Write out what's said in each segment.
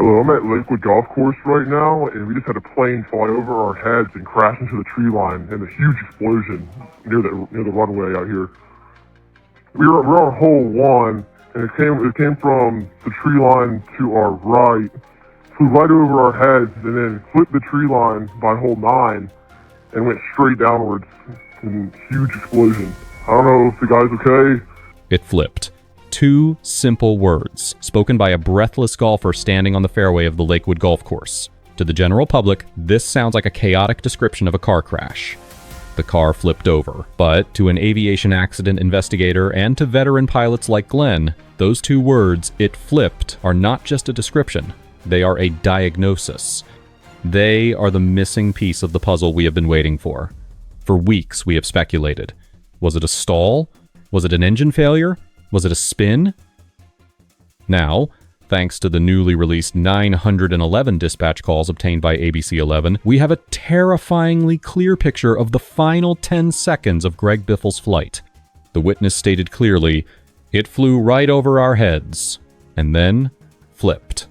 Hello, I'm at Lakewood Golf Course right now, and we just had a plane fly over our heads and crash into the tree line, and a huge explosion near the runway out here. We're on hole 1, and it came from the tree line to our right, flew right over our heads, and then flipped the tree line by hole 9, and went straight downwards. And huge explosion. I don't know if the guy's okay. It flipped. 2 simple words, spoken by a breathless golfer standing on the fairway of the Lakewood Golf Course. To the general public, this sounds like a chaotic description of a car crash. The car flipped over. But to an aviation accident investigator and to veteran pilots like Glenn, those 2 words, "it flipped," are not just a description. They are a diagnosis. They are the missing piece of the puzzle we have been waiting for. For weeks, we have speculated. Was it a stall? Was it an engine failure? Was it a spin? Now, thanks to the newly released 911 dispatch calls obtained by ABC 11, we have a terrifyingly clear picture of the final 10 seconds of Greg Biffle's flight. The witness stated clearly, "It flew right over our heads," and then flipped,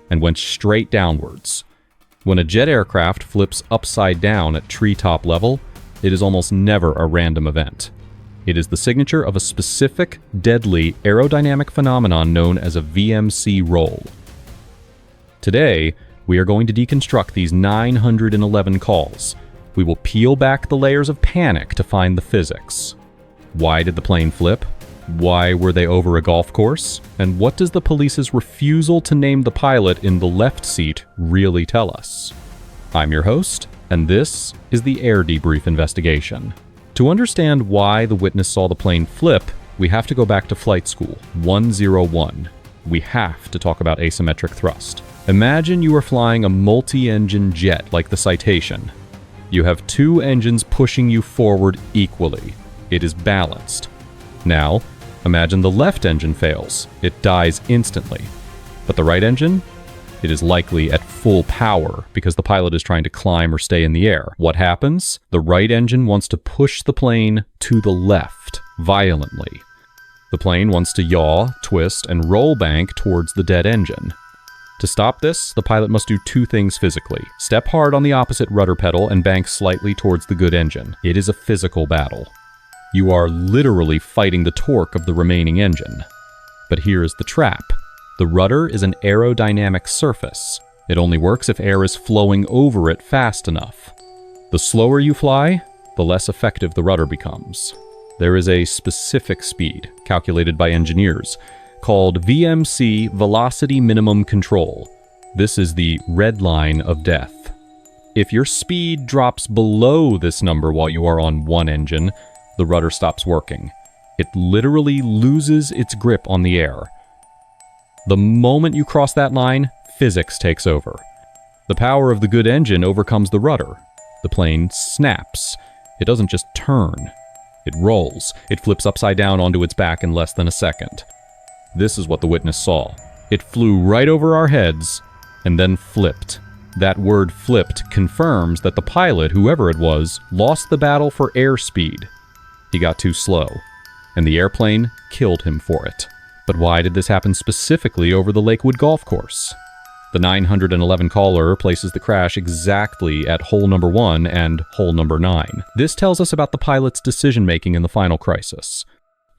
and went straight downwards. When a jet aircraft flips upside down at treetop level, it is almost never a random event. It is the signature of a specific, deadly aerodynamic phenomenon known as a VMC Roll. Today, we are going to deconstruct these 911 calls. We will peel back the layers of panic to find the physics. Why did the plane flip? Why were they over a golf course? And what does the police's refusal to name the pilot in the left seat really tell us? I'm your host, and this is the Air Debrief investigation. To understand why the witness saw the plane flip, we have to go back to flight school 101. We have to talk about asymmetric thrust. Imagine you are flying a multi-engine jet like the Citation. You have 2 engines pushing you forward equally. It is balanced. Now, imagine the left engine fails. It dies instantly. But the right engine? It is likely at full power because the pilot is trying to climb or stay in the air. What happens? The right engine wants to push the plane to the left violently. The plane wants to yaw, twist, and roll bank towards the dead engine. To stop this, the pilot must do 2 things physically. Step hard on the opposite rudder pedal and bank slightly towards the good engine. It is a physical battle. You are literally fighting the torque of the remaining engine. But here is the trap. The rudder is an aerodynamic surface. It only works if air is flowing over it fast enough. The slower you fly, the less effective the rudder becomes. There is a specific speed, calculated by engineers, called VMC Velocity Minimum Control. This is the red line of death. If your speed drops below this number while you are on one engine, the rudder stops working. It literally loses its grip on the air. The moment you cross that line, physics takes over. The power of the good engine overcomes the rudder. The plane snaps. It doesn't just turn. It rolls. It flips upside down onto its back in less than a second. This is what the witness saw. It flew right over our heads and then flipped. That word flipped confirms that the pilot, whoever it was, lost the battle for airspeed. He got too slow, and the airplane killed him for it. But why did this happen specifically over the Lakewood Golf Course? The 911 caller places the crash exactly at hole number 1 and hole number 9. This tells us about the pilot's decision-making in the final crisis.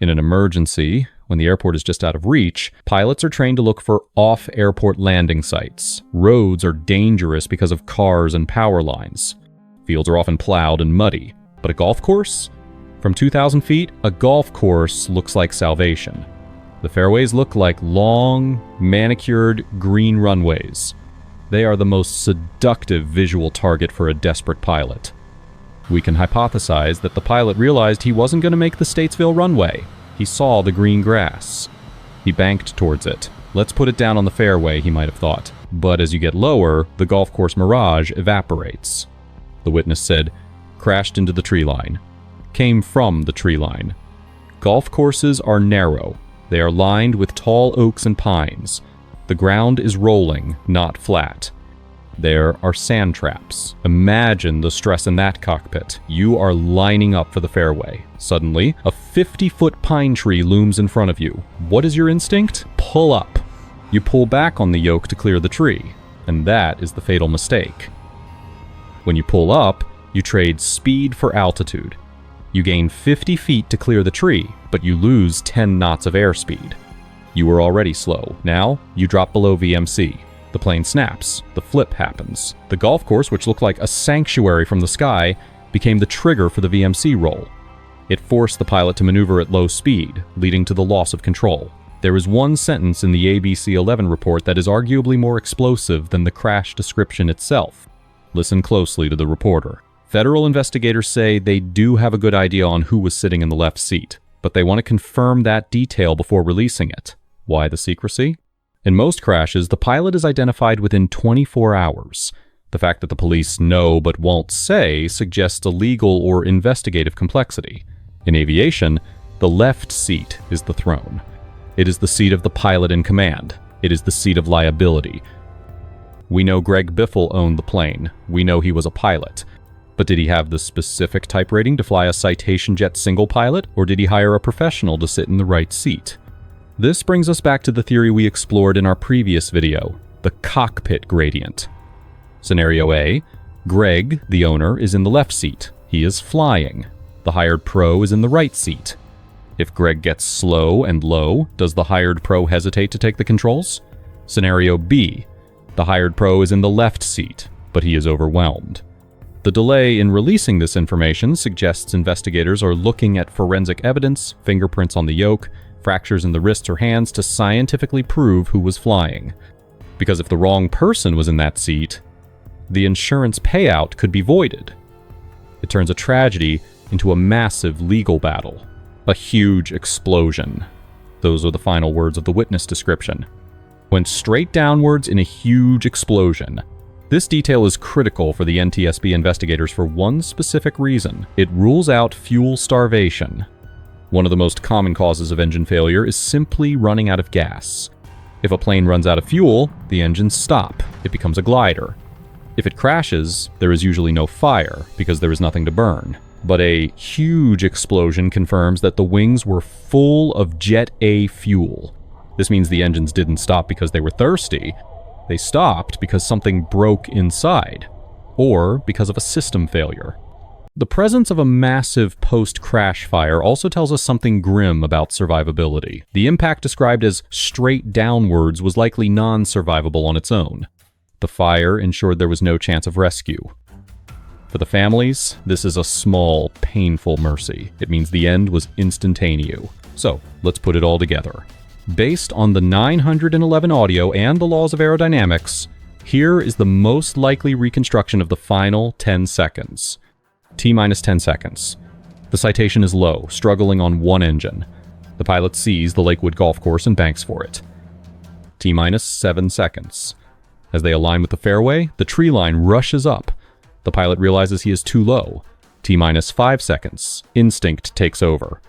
In an emergency, when the airport is just out of reach, pilots are trained to look for off-airport landing sites. Roads are dangerous because of cars and power lines. Fields are often plowed and muddy. But a golf course? From 2,000 feet, a golf course looks like salvation. The fairways look like long, manicured green runways. They are the most seductive visual target for a desperate pilot. We can hypothesize that the pilot realized he wasn't going to make the Statesville runway. He saw the green grass. He banked towards it. Let's put it down on the fairway, he might have thought. But as you get lower, the golf course mirage evaporates. The witness said, crashed into the tree line. Came from the tree line. Golf courses are narrow. They are lined with tall oaks and pines. The ground is rolling, not flat. There are sand traps. Imagine the stress in that cockpit. You are lining up for the fairway. Suddenly, a 50-foot pine tree looms in front of you. What is your instinct? Pull up. You pull back on the yoke to clear the tree, and that is the fatal mistake. When you pull up, you trade speed for altitude. You gain 50 feet to clear the tree, but you lose 10 knots of airspeed. You were already slow. Now, you drop below VMC. The plane snaps. The flip happens. The golf course, which looked like a sanctuary from the sky, became the trigger for the VMC roll. It forced the pilot to maneuver at low speed, leading to the loss of control. There is one sentence in the ABC-11 report that is arguably more explosive than the crash description itself. Listen closely to the reporter. Federal investigators say they do have a good idea on who was sitting in the left seat, but they want to confirm that detail before releasing it. Why the secrecy? In most crashes, the pilot is identified within 24 hours. The fact that the police know but won't say suggests a legal or investigative complexity. In aviation, the left seat is the throne. It is the seat of the pilot in command. It is the seat of liability. We know Greg Biffle owned the plane. We know he was a pilot. But did he have the specific type rating to fly a Citation jet single pilot, or did he hire a professional to sit in the right seat? This brings us back to the theory we explored in our previous video, the cockpit gradient. Scenario A, Greg, the owner, is in the left seat. He is flying. The hired pro is in the right seat. If Greg gets slow and low, does the hired pro hesitate to take the controls? Scenario B, the hired pro is in the left seat, but he is overwhelmed. The delay in releasing this information suggests investigators are looking at forensic evidence, fingerprints on the yoke, fractures in the wrists or hands to scientifically prove who was flying. Because if the wrong person was in that seat, the insurance payout could be voided. It turns a tragedy into a massive legal battle. A huge explosion. Those are the final words of the witness description. Went straight downwards in a huge explosion. This detail is critical for the NTSB investigators for one specific reason. It rules out fuel starvation. One of the most common causes of engine failure is simply running out of gas. If a plane runs out of fuel, the engines stop. It becomes a glider. If it crashes, there is usually no fire because there is nothing to burn. But a huge explosion confirms that the wings were full of Jet A fuel. This means the engines didn't stop because they were thirsty. They stopped because something broke inside, or because of a system failure. The presence of a massive post-crash fire also tells us something grim about survivability. The impact described as straight downwards was likely non-survivable on its own. The fire ensured there was no chance of rescue. For the families, this is a small, painful mercy. It means the end was instantaneous. So, let's put it all together. Based on the 911 audio and the laws of aerodynamics, here is the most likely reconstruction of the final 10 seconds. T-minus 10 seconds. The Citation is low, struggling on one engine. The pilot sees the Lakewood golf course and banks for it. T-minus 7 seconds. As they align with the fairway, the tree line rushes up. The pilot realizes he is too low. T-minus 5 seconds. Instinct takes over.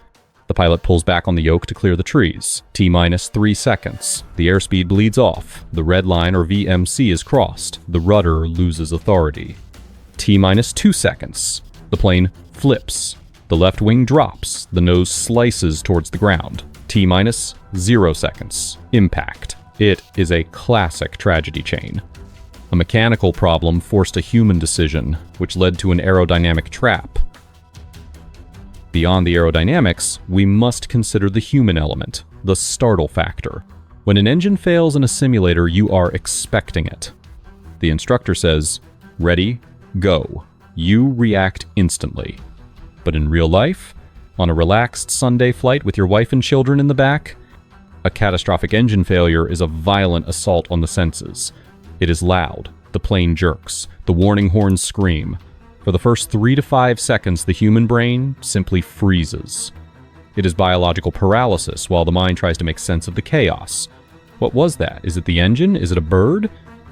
The pilot pulls back on the yoke to clear the trees. T-minus 3 seconds. The airspeed bleeds off. The red line or VMC is crossed. The rudder loses authority. T-minus 2 seconds. The plane flips. The left wing drops. The nose slices towards the ground. T-minus 0 seconds. Impact. It is a classic tragedy chain. A mechanical problem forced a human decision, which led to an aerodynamic trap. Beyond the aerodynamics, we must consider the human element, the startle factor. When an engine fails in a simulator, you are expecting it. The instructor says, "Ready, go." You react instantly. But in real life, on a relaxed Sunday flight with your wife and children in the back, a catastrophic engine failure is a violent assault on the senses. It is loud. The plane jerks. The warning horns scream. For the first 3 to 5 seconds, the human brain simply freezes. It is biological paralysis while the mind tries to make sense of the chaos. What was that? Is it the engine? Is it a bird?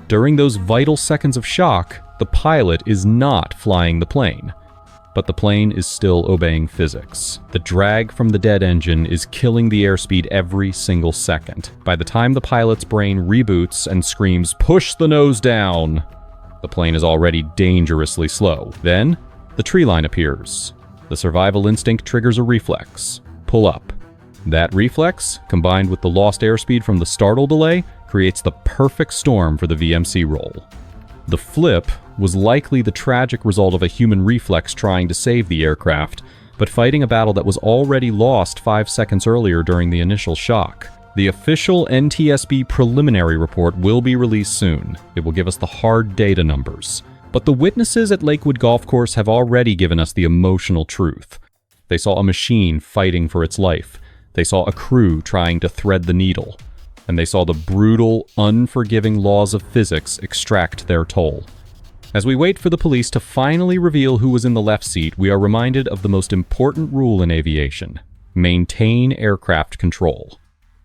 During those vital seconds of shock, the pilot is not flying the plane. But the plane is still obeying physics. The drag from the dead engine is killing the airspeed every single second. By the time the pilot's brain reboots and screams, "Push the nose down!" the plane is already dangerously slow. Then, the tree line appears. The survival instinct triggers a reflex. Pull up. That reflex, combined with the lost airspeed from the startle delay, creates the perfect storm for the VMC roll. The flip was likely the tragic result of a human reflex trying to save the aircraft, but fighting a battle that was already lost 5 seconds earlier during the initial shock. The official NTSB preliminary report will be released soon. It will give us the hard data numbers. But the witnesses at Lakewood Golf Course have already given us the emotional truth. They saw a machine fighting for its life. They saw a crew trying to thread the needle. And they saw the brutal, unforgiving laws of physics extract their toll. As we wait for the police to finally reveal who was in the left seat, we are reminded of the most important rule in aviation: maintain aircraft control.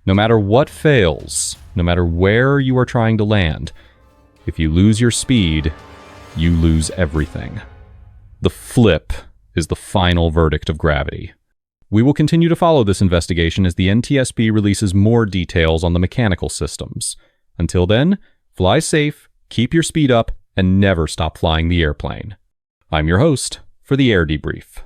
No matter what fails, no matter where you are trying to land, if you lose your speed, you lose everything. The flip is the final verdict of gravity. We will continue to follow this investigation as the NTSB releases more details on the mechanical systems. Until then, fly safe, keep your speed up, and never stop flying the airplane. I'm your host for the Air Debrief.